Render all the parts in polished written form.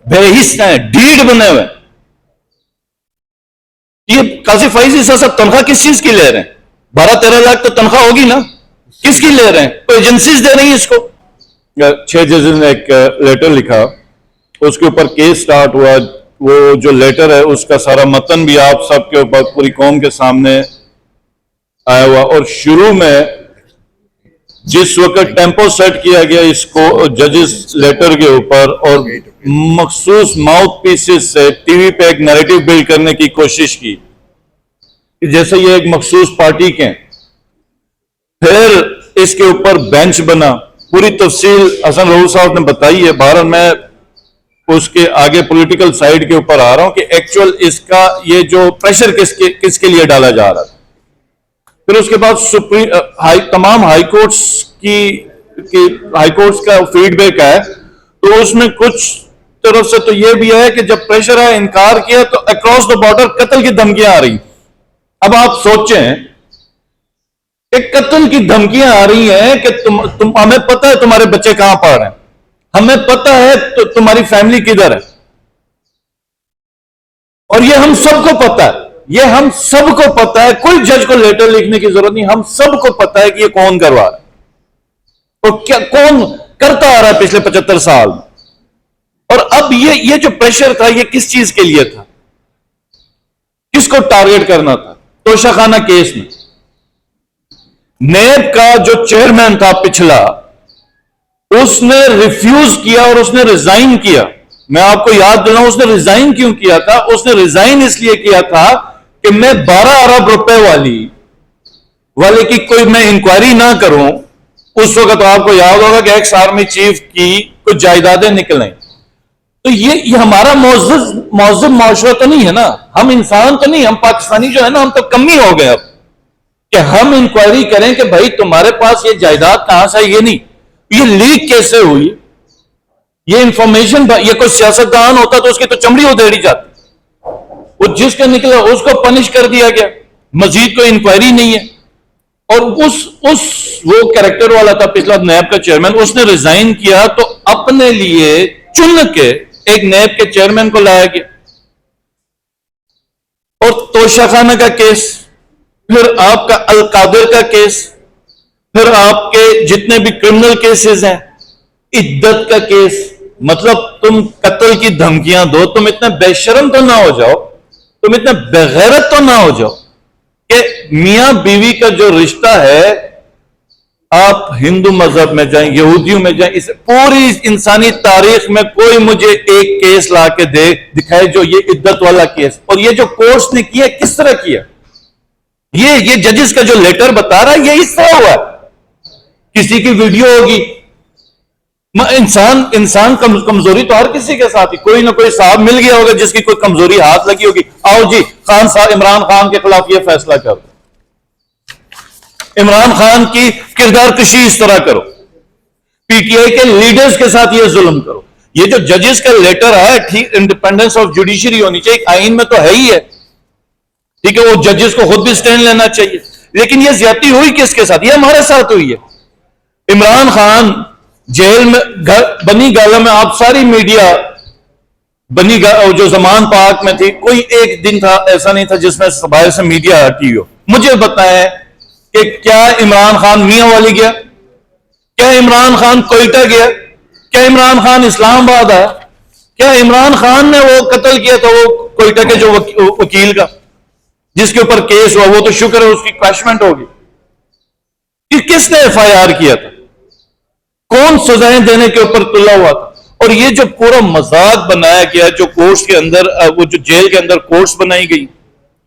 بےحس ہیں, ڈھیڑ بنے ہوئے. یہ قاضی فائز عیسیٰ صاحب تنخواہ کس چیز کی لے رہے ہیں؟ 12-13 لاکھ تو تنخواہ ہوگی نا, کس کی لے رہے ہیں؟ کوئی ایجنسیز دے رہی ہیں اس کو. 6 ججز نے ایک لیٹر لکھا, اس کے اوپر کیس سٹارٹ ہوا. وہ جو لیٹر ہے اس کا سارا متن بھی آپ سب کے اوپر پوری قوم کے سامنے آیا ہوا, اور شروع میں جس وقت ٹیمپو سیٹ کیا گیا اس کو ججز لیٹر کے اوپر, اور مخصوص ماؤتھ پیسز سے ٹی وی پہ ایک نیریٹو بلڈ کرنے کی کوشش کی کہ جیسے یہ ایک مخصوص پارٹی کے ہیں. پھر اس کے اوپر بینچ بنا, پوری تفصیل حسن رؤوف صاحب نے بتائی ہے. بہرحال میں اس کے آگے پولیٹیکل سائیڈ کے اوپر آ رہا ہوں کہ ایکچوئل اس کا یہ جو پریشر کس کے لیے ڈالا جا رہا تھا. پھر اس کے بعد تمام ہائی کورٹس کا فیڈ بیک ہے, تو اس میں کچھ طرف سے تو یہ بھی ہے کہ جب پریشر ہے انکار کیا تو اکراس دا بارڈر قتل کی دھمکیاں آ رہی. اب آپ سوچیں کہ قتل کی دھمکیاں آ رہی ہیں کہ ہمیں پتہ ہے تمہارے بچے کہاں پڑھ رہے ہیں, ہمیں پتہ ہے تمہاری فیملی کدھر ہے, اور یہ ہم سب کو پتہ ہے, یہ ہم سب کو پتہ ہے. کوئی جج کو لیٹر لکھنے کی ضرورت نہیں, ہم سب کو پتہ ہے کہ یہ کون کروا رہا ہے اور کیا کون کرتا آ رہا ہے پچھلے 75 سال میں. اور اب یہ جو پریشر تھا یہ کس چیز کے لیے تھا, کس کو ٹارگٹ کرنا تھا؟ توشہ خانہ کیس میں نیب کا جو چیئرمین تھا پچھلا, اس نے ریفیوز کیا اور اس نے ریزائن کیا. میں آپ کو یاد دلاؤں اس نے ریزائن کیوں کیا تھا؟ اس نے ریزائن اس لیے کیا تھا کہ میں 12 ارب روپے والے کی کوئی میں انکوائری نہ کروں. اس وقت آپ کو یاد ہوگا کہ ایکس آرمی چیف کی کچھ جائیدادیں نکلیں. تو یہ ہمارا معزز معاشرہ تو نہیں ہے نا, ہم انسان تو نہیں, ہم پاکستانی جو ہے نا ہم تو کم ہی ہو گئے اب کہ ہم انکوائری کریں کہ بھائی تمہارے پاس یہ جائیداد کہاں سے. یہ نہیں, یہ لیک کیسے ہوئی, یہ انفارمیشن. یہ کوئی سیاستدان ہوتا تو اس کی تو چمڑی ادھیڑی جاتی. وہ جس کا نکلا اس کو پنش کر دیا گیا, مزید کوئی انکوائری نہیں ہے. اور وہ کریکٹر والا تھا پچھلا نیب کا چیئرمین, اس نے ریزائن کیا تو اپنے لیے چن کے ایک نیب کے چیئرمین کو لایا گیا. اور توشہ خانہ کا کیس, پھر آپ کا القادر کا کیس, پھر آپ کے جتنے بھی کرمنل کیسز ہیں, عدت کا کیس. مطلب تم قتل کی دھمکیاں دو, تم اتنے بے شرم تو نہ ہو جاؤ, تم اتنے بغیرت تو نہ ہو جاؤ کہ میاں بیوی کا جو رشتہ ہے, آپ ہندو مذہب میں جائیں, یہودیوں میں جائیں, اس پوری انسانی تاریخ میں کوئی مجھے ایک کیس لا کے دکھائے جو یہ عدت والا کیس. اور یہ جو کورس نے کیا کس طرح کیا, یہ ججز کا جو لیٹر بتا رہا ہے یہ اس طرح ہوا ہے. کسی کی ویڈیو ہوگی, انسان کمزوری تو ہر کسی کے ساتھ ہی, کوئی نہ کوئی صاحب مل گیا ہوگا جس کی کوئی کمزوری ہاتھ لگی ہوگی, آؤ جی خان صاحب عمران خان کے خلاف یہ فیصلہ کرو, عمران خان کی کردار کشی اس طرح کرو, پی ٹی آئی کے لیڈرز کے ساتھ یہ ظلم کرو. یہ جو ججز کا لیٹر ہے, ٹھیک انڈیپینڈنس آف جوڈیشری ہونی چاہیے, آئین میں تو ہے ہی ہے, ٹھیک ہے, وہ ججز کو خود بھی سٹینڈ لینا چاہیے. لیکن یہ زیادتی ہوئی کس کے ساتھ؟ یہ ہمارے ساتھ ہوئی ہے. عمران خان جیل میں بنی گالہ میں, آپ ساری میڈیا جو زمان پاک میں تھی, کوئی ایک دن تھا ایسا نہیں تھا جس میں باہر سے میڈیا ہٹی ہو. مجھے بتائیں کہ کیا عمران خان میاں والی گیا, کیا عمران خان کوئٹہ گیا, کیا عمران خان اسلام آباد آیا, کیا عمران خان نے وہ قتل کیا تھا وہ کوئٹہ کے جو وکیل کا جس کے اوپر کیس ہوا, وہ تو شکر ہے اس کی کریشمنٹ ہوگی. کہ کس نے ایف آئی آر کیا تھا, کون سزائیں دینے کے اوپر تلا ہوا تھا. اور یہ جو پورا مذاق بنایا گیا, جو کورٹس کے اندر, وہ جو جیل کے اندر کورٹس بنائی گئی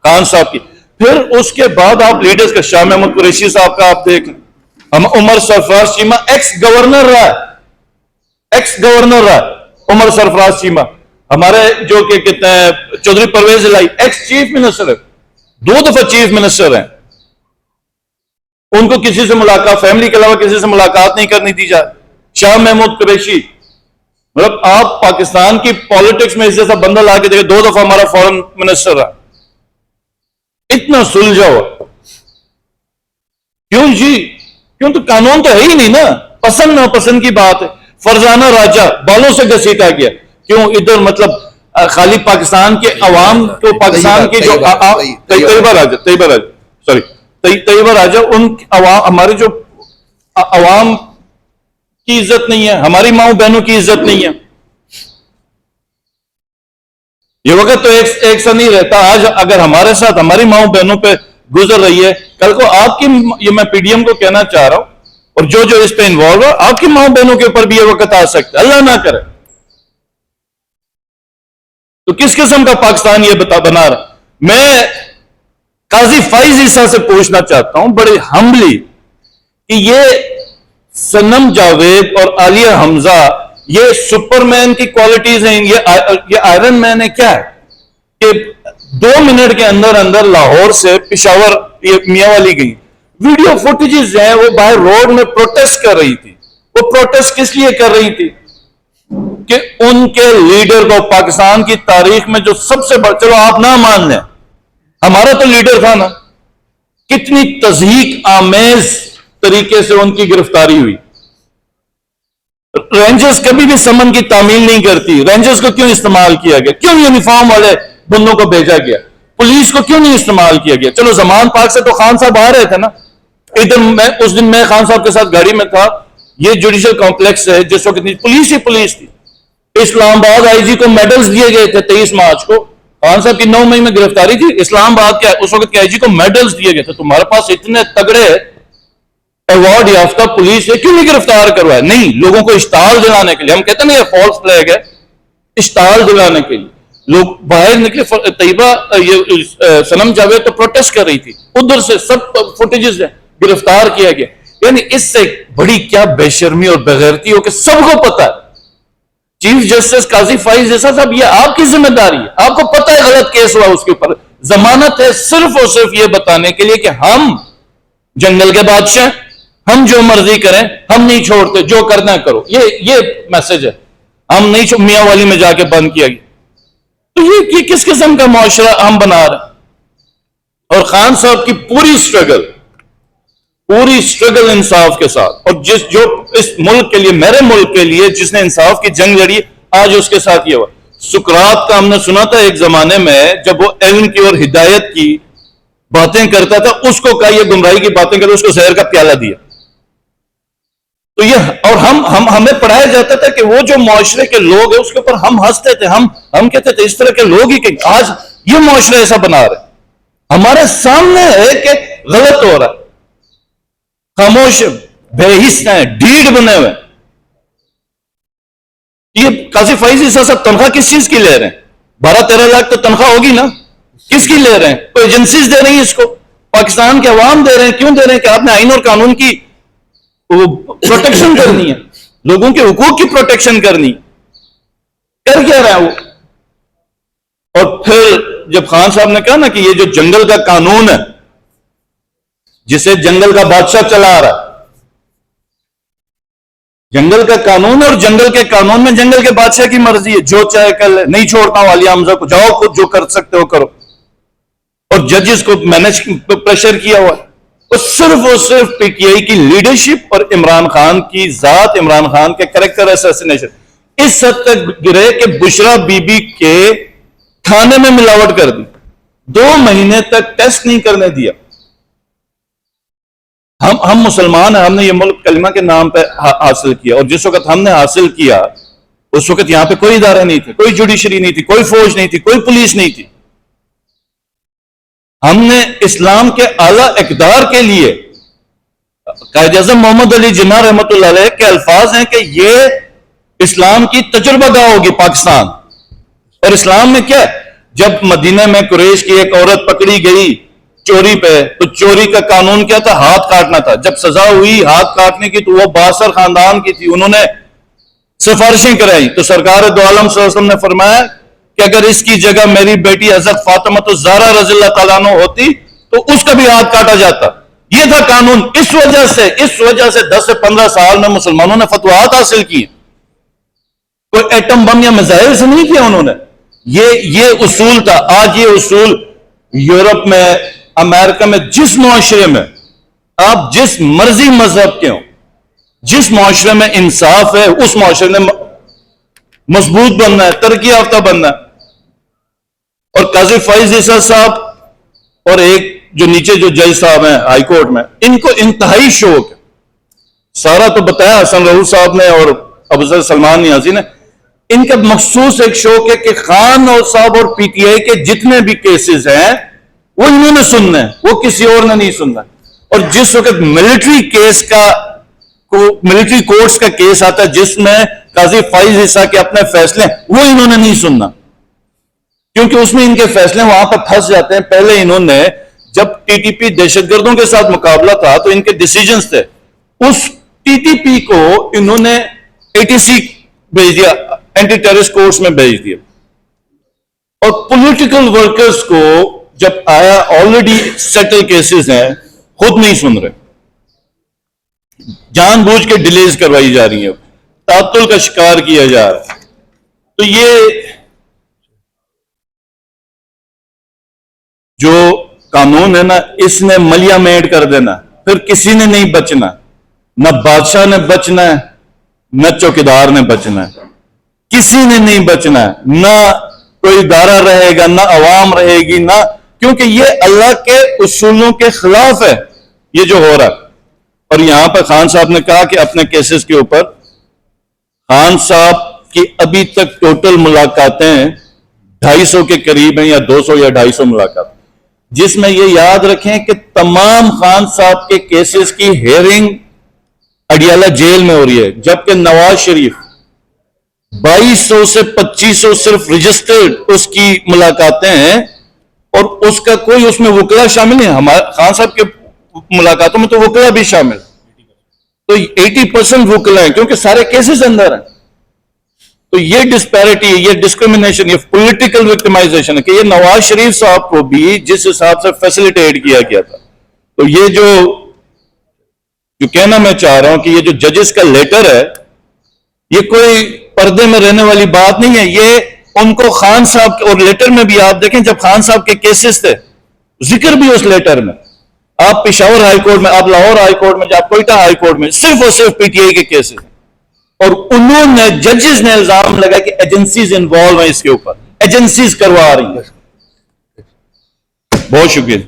خان صاحب کی, پھر اس کے بعد آپ لیڈرز کا, شاہ محمود قریشی صاحب کا آپ دیکھ لیں, عمر سرفراز چیمہ ایکس گورنر رہا عمر سرفراز چیمہ. ہمارے جو کہ کہتے ہیں چودھری پرویز الہی ایکس چیف منسٹر ہے, 2 دفعہ چیف منسٹر ہیں. ان کو کسی سے ملاقات, فیملی کے علاوہ کسی سے ملاقات نہیں کرنی دی جائے. شاہ محمود قریشی, مطلب آپ پاکستان کی پالیٹکس میں اس جیسا بندہ لا کے دیکھیں, 2 دفعہ ہمارا فورن منسٹر رہا. اتنا سلجھا ہوا کیوں جی؟ کیوں, تو قانون تو ہے ہی نہیں نا, پسند ناپسند کی بات ہے. فرزانہ راجہ بالوں سے گھسیٹا گیا, کیوں ادھر مطلب خالی پاکستان کے عوام کو پاکستان کی جو طیبہ راجہ ان ہمارے جو عوام کی عزت نہیں ہے، ہماری ماؤں بہنوں کی عزت نہیں ہے. یہ وقت تو ایک سا نہیں رہتا. آج اگر ہمارے ساتھ ہماری ماؤں بہنوں پہ گزر رہی ہے، کل کو آپ کی، یہ میں پی ڈی ایم کو کہنا چاہ رہا ہوں اور جو اس پہ انوالو ہے، آپ کی ماؤں بہنوں کے اوپر بھی یہ وقت آ سکتا ہے، اللہ نہ کرے. تو کس قسم کا پاکستان یہ بنا رہا. میں قاضی فائز عیسیٰ سے پوچھنا چاہتا ہوں بڑے ہمبلی کہ یہ صنم جاوید اور عالیہ حمزہ یہ سپر مین کی کوالٹیز ہیں، یہ آئرن مین ہے کیا ہے کہ 2 منٹ کے اندر لاہور سے پشاور میاں والی گئی. ویڈیو فوٹیجز ہیں، وہ باہر روڈ میں پروٹیسٹ کر رہی تھی. وہ پروٹیسٹ کس لیے کر رہی تھی کہ ان کے لیڈر کو پاکستان کی تاریخ میں جو سب سے بڑا، چلو آپ نہ مان لیں، ہمارا تو لیڈر تھا نا، کتنی تضحیک آمیز طریقے سے ان کی گرفتاری ہوئی. رینجرز کبھی بھی سمن کی تعمیل نہیں کرتی. رینجرز کو کیوں استعمال کیا گیا؟ کیوں یونیفارم والے بندوں کو بھیجا گیا؟ پولیس کو کیوں نہیں استعمال کیا گیا؟ چلو زمان پارک سے تو خان صاحب آ رہے تھے نا. ادھر اس دن میں خان صاحب کے ساتھ گاڑی میں تھا. یہ جوڈیشل کمپلیکس ہے جس وقت پولیس ہی پولیس تھی. اسلام آباد آئی جی کو میڈلز دیے گئے تھے 23 مارچ کو. خان صاحب کی 9 مئی میں گرفتاری تھی. اسلام آباد کے اس وقت کے آئی جی کو میڈلز دیے گئے تھے. تمہارے پاس اتنے تگڑے ایوارڈ یافتہ پولیس ہے، کیوں نہیں گرفتار کروایا؟ نہیں، لوگوں کو اشتعال دلانے کے لیے. ہم کہتے ہیں نا یہ فالس فلیگ ہے، اشتعال دلانے کے لیے لوگ باہر نکلے. طیبہ یہ صنم جاوید تو پروٹیسٹ کر رہی تھی، ادھر سے سب فوٹیجز ہیں، گرفتار کیا گیا. یعنی اس سے بڑی کیا بے شرمی اور بغیرتی ہو کہ سب کو پتا ہے. چیف جسٹس قاضی فائز عیسیٰ صاحب، یہ آپ کی ذمہ داری ہے. آپ کو پتا ہے غلط کیس ہوا، اس کے اوپر ضمانت ہے صرف اور صرف یہ بتانے کے لیے کہ ہم جنگل کے بادشاہ، ہم جو مرضی کریں، ہم نہیں چھوڑتے، جو کرنا کرو. یہ میسج ہے. ہم نہیں میاں والی میں جا کے بند کیا گیا. تو یہ کس قسم کا معاشرہ ہم بنا رہے ہیں؟ اور خان صاحب کی پوری سٹرگل انصاف کے ساتھ، اور جو اس ملک کے لیے، میرے ملک کے لیے جس نے انصاف کی جنگ لڑی، آج اس کے ساتھ یہ ہوا. سقراط کا ہم نے سنا تھا ایک زمانے میں، جب وہ علم کی اور ہدایت کی باتیں کرتا تھا، اس کو کہا یہ گمراہی کی باتیں کرتا، اس کو زہر کا پیالہ دیا. تو یہ، اور ہمیں پڑھایا جاتا تھا کہ وہ جو معاشرے کے لوگ ہیں اس کے اوپر ہم ہنستے تھے. ہم کہتے تھے اس طرح کے لوگ ہی کہ آج یہ معاشرہ ایسا بنا رہے. ہمارے سامنے ہے کہ غلط ہو رہا ہے. خاموش بے حس ہیں، ڈھیڑ بنے ہوئے. یہ قاضی فائز عیسیٰ صاحب تنخواہ کس چیز کی لے رہے ہیں؟ 12-13 لاکھ تو تنخواہ ہوگی نا. کس کی لے رہے ہیں؟ کوئی ایجنسیز دے رہی ہیں اس کو، پاکستان کے عوام دے رہے ہیں. کیوں دے رہے ہیں؟ کہ آپ نے آئین اور قانون کی پروٹیکشن کرنی ہے، لوگوں کے حقوق کی پروٹیکشن کرنی. کر کیا رہا ہے وہ؟ اور پھر جب خان صاحب نے کہا نا کہ یہ جو جنگل کا قانون ہے جسے جنگل کا بادشاہ چلا رہا ہے، جنگل کا قانون، اور جنگل کے قانون میں جنگل کے بادشاہ کی مرضی ہے، جو چاہے کر لے. نہیں چھوڑتا ہوں عالیہ حمزہ کو، جاؤ خود جو کر سکتے ہو کرو. اور ججز کو مینج پریشر کیا ہوا ہے. اور صرف پی ٹی آئی کی لیڈرشپ اور عمران خان کی ذات، عمران خان کے کریکٹر اسیسینیشن اس حد تک گرے کہ بشرا بی بی کے کھانے میں ملاوٹ کر دی. 2 مہینے تک ٹیسٹ نہیں کرنے دیا. ہم مسلمان ہیں، ہم نے یہ ملک کلمہ کے نام پہ حاصل کیا، اور جس وقت ہم نے حاصل کیا اس وقت یہاں پہ کوئی ادارے نہیں تھے، کوئی جوڈیشری نہیں تھی، کوئی فوج نہیں تھی، کوئی پولیس نہیں تھی. ہم نے اسلام کے اعلیٰ اقدار کے لیے، قائد اعظم محمد علی جناح رحمۃ اللہ علیہ کے الفاظ ہیں کہ یہ اسلام کی تجربہ گاہ ہوگی پاکستان. اور اسلام میں کیا، جب مدینہ میں قریش کی ایک عورت پکڑی گئی چوری پہ، تو چوری کا قانون کیا تھا؟ ہاتھ کاٹنا تھا. جب سزا ہوئی ہاتھ کاٹنے کی تو وہ باثر خاندان کی تھی، انہوں نے سفارشیں کرائی. تو سرکار دو عالم صلی اللہ علیہ وسلم نے فرمایا کہ اگر اس کی جگہ میری بیٹی حضرت فاطمہ الزہرا رضی اللہ تعالیٰ عنہ ہوتی تو اس کا بھی ہاتھ کاٹا جاتا. یہ تھا قانون. اس وجہ سے 10 سے 15 سال میں مسلمانوں نے فتوحات حاصل کی. کوئی ایٹم بم یا میزائل سے نہیں کیا انہوں نے. یہ اصول تھا. آج یہ اصول یورپ میں، امریکہ میں، جس معاشرے میں آپ جس مرضی مذہب کے ہوں، جس معاشرے میں انصاف ہے، اس معاشرے میں مضبوط بننا ہے، ترقی یافتہ بننا ہے. اور قاضی فائز عیسیٰ صاحب اور ایک جو نیچے جو جج صاحب ہیں ہائی کورٹ میں، ان کو انتہائی شوق ہے. سارا تو بتایا حسن رؤوف صاحب نے اور ابوذر سلمان نیازی نے. ان کا مخصوص ایک شوق ہے کہ خان اور صاحب اور پی ٹی آئی کے جتنے بھی کیسز ہیں وہ انہوں نے سننا ہے، وہ کسی اور نے نہیں سننا. اور جس وقت ملٹری کیس کا ملٹری کورٹس کا کیس آتا ہے جس میں قاضی فائز عیسیٰ کے اپنے فیصلے وہ انہوں نے نہیں سننا، کیونکہ اس میں ان کے فیصلے وہاں پر پھنس جاتے ہیں. پہلے انہوں نے جب ٹی ٹی پی دہشت گردوں کے ساتھ مقابلہ تھا تو ان کے ڈیسیجنز تھے، اس ٹی ٹی پی کو انہوں نے اے ٹی سی بھیج دیا، اینٹی ٹیررسٹ کورٹس میں بھیج دیا. اور پولیٹیکل ورکرز کو جب آیا آلریڈی سیٹل کیسز ہیں خود نہیں سن رہے، جان بوجھ کے ڈیلیز کروائی جا رہی ہیں، تعطل کا شکار کیا جا رہا ہے. تو یہ جو قانون ہے نا، اس نے ملیا میٹ کر دینا، پھر کسی نے نہیں بچنا، نہ بادشاہ نے بچنا ہے نہ چوکیدار نے بچنا ہے، کسی نے نہیں بچنا ہے، نہ کوئی ادارہ رہے گا نہ عوام رہے گی، نہ، کیونکہ یہ اللہ کے اصولوں کے خلاف ہے یہ جو ہو رہا ہے. اور یہاں پر خان صاحب نے کہا کہ اپنے کیسز کے اوپر خان صاحب کی ابھی تک ٹوٹل ملاقاتیں 250 کے قریب ہیں، یا 200 یا 250 ملاقات، جس میں یہ یاد رکھیں کہ تمام خان صاحب کے کیسز کی ہیئرنگ اڈیالہ جیل میں ہو رہی ہے، جبکہ نواز شریف 2200 سے 2500 صرف رجسٹرڈ اس کی ملاقاتیں ہیں، اور اس کا کوئی اس میں وکلا شامل نہیں. ہمارے خان صاحب کے ملاقاتوں میں تو وکلا بھی شامل، تو 80% وکلا ہیں کیونکہ سارے کیسز اندر ہیں. تو یہ ڈسپیرٹی، یہ ڈسکریمنیشن، یہ پولیٹیکل وکٹمائزیشن ہے کہ یہ نواز شریف صاحب کو بھی جس حساب سے فیسلیٹیٹ کیا گیا تھا. تو یہ جو کہنا میں چاہ رہا ہوں کہ یہ جو ججز کا لیٹر ہے یہ کوئی پردے میں رہنے والی بات نہیں ہے. یہ ان کو خان صاحب کے، اور لیٹر میں بھی آپ دیکھیں جب خان صاحب کے کیسز تھے ذکر بھی اس لیٹر میں، آپ پشاور ہائی کورٹ میں، آپ لاہور ہائی کورٹ میں، آپ کوئٹہ ہائی کورٹ میں، صرف اور صرف پی ٹی آئی کے کیسز ہیں. اور انہوں نے ججز نے الزام لگا کہ ایجنسیز انوالو ہیں اس کے اوپر، ایجنسیز کروا رہی ہیں. بہت شکریہ.